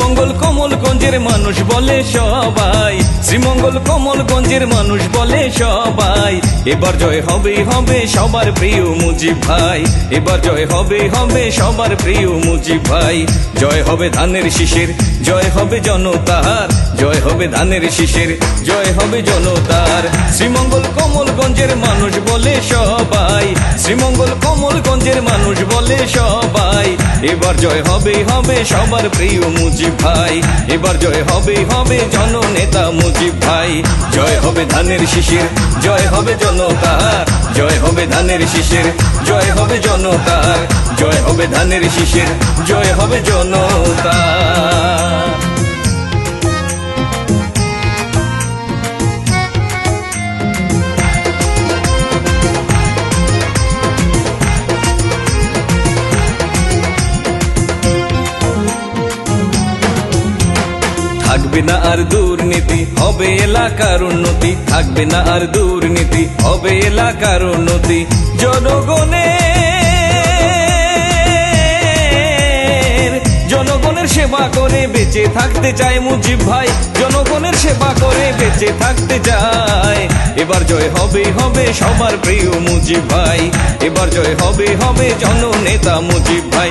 শ্রীমঙ্গল কমলগঞ্জের মানুষ বলে সবাই, শ্রীমঙ্গল কমলগঞ্জের মানুষ বলে সবাই, এবার জয় হবে হবে সবার প্রিয় মুজিব ভাই, এবার জয় হবে হবে সবার প্রিয় মুজিব ভাই। জয় হবে ধানের শীষের, জয় হবে জনতার, জয় হবে ধানের শীষের, জয় হবে জনতার। শ্রীমঙ্গল কমলগঞ্জের মানুষ বলে সবাই, শ্রীমঙ্গল কমলগঞ্জের মানুষ বলে সবাই, এবার জয় হবে হবে সবার প্রিয় মুজিব ভাই, এবার জয় হবে হবে জননেতা মুজিব ভাই। জয় হবে ধানের শীষের, জয় হবে জনতার, জয় হবে ধানের শীষের, জয় হবে জনতার, জয় হবে ধানের শীষের, জয় হবে জনতার। থাকবে না আর দুর্নীতি, হবে এলাকার উন্নতি, থাকবে না আর দুর্নীতি, হবে এলাকার উন্নতি। জনগণের সেবা করে বেঁচে থাকতে চায় মুজিব ভাই, জনগণের সেবা করে বেঁচে থাকতে চায়। এবার জয় হবে হবে সবার প্রিয় মুজিব ভাই, এবার জয় হবে হবে জননেতা মুজিব ভাই।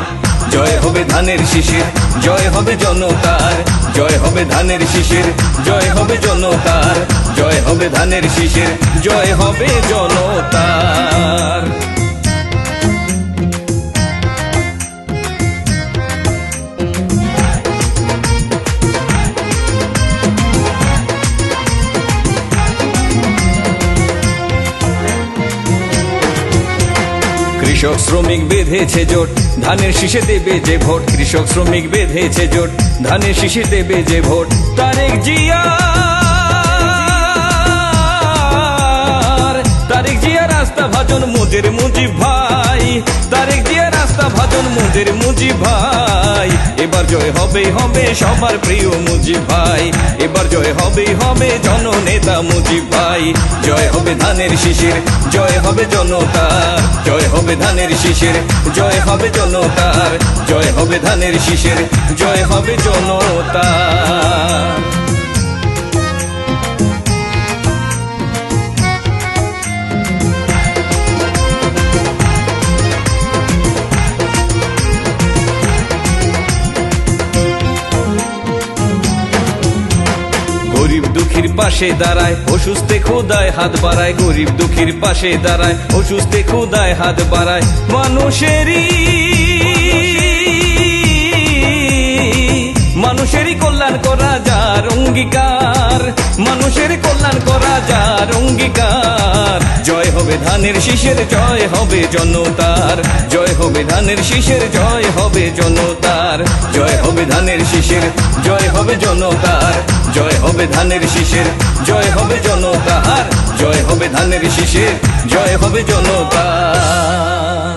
জয় হবে ধানের শীষের, জয় হবে জনতার, জয় হবে ধানের শীষের, জয় হবে জনতার, জয় হবে ধানের শীষের, জয় হবে জনতার। কৃষক শ্রমিক বেঁধেছে জোট, ধানের শীষে দেবে যে ভোট, কৃষক শ্রমিক বেঁধেছে জোট, ধানের শীষে দেবে যে ভোট। তারেক জিয়া, তারেক জিয়া রাস্তা ভাজন মোদের মুজিব ভাই, তারেক জিয়া রাস্তা ভাজন মোদের মুজিব ভাই। এবার জয় হবে হবে সবার প্রিয় মুজিব ভাই, এবার জয় হবে হবে জননেতা মুজিব ভাই। জয় হবে ধানের শীষের, জয় হবে জনতার, জয় হবে ধানের শীষের, জয় হবে জনতার, জয় হবে ধানের শীষের, জয় হবে জনতার। গরিব দুঃখীর পাশে দাঁড়ায়, অসুস্থে খোদায় হাত বাড়ায়, গরিব দুঃখীর পাশে দাঁড়ায়, অসুস্থে খোদায় হাত বাড়ায়। মানুষেরই কল্যাণ করা যার অঙ্গীকার, মানুষের কল্যাণ করা যার অঙ্গীকার। জয় হবে ধানের শীষের, জয় হবে জনতার, জয় হবে ধানের শীষের, জয় হবে জনতার, জয় হবে ধানের শীষের, জয় হবে জনতার, জয় হবে ধানের শীষের, জয় হবে জনতার, জয় হবে ধানের শীষের, জয় হবে জনতার।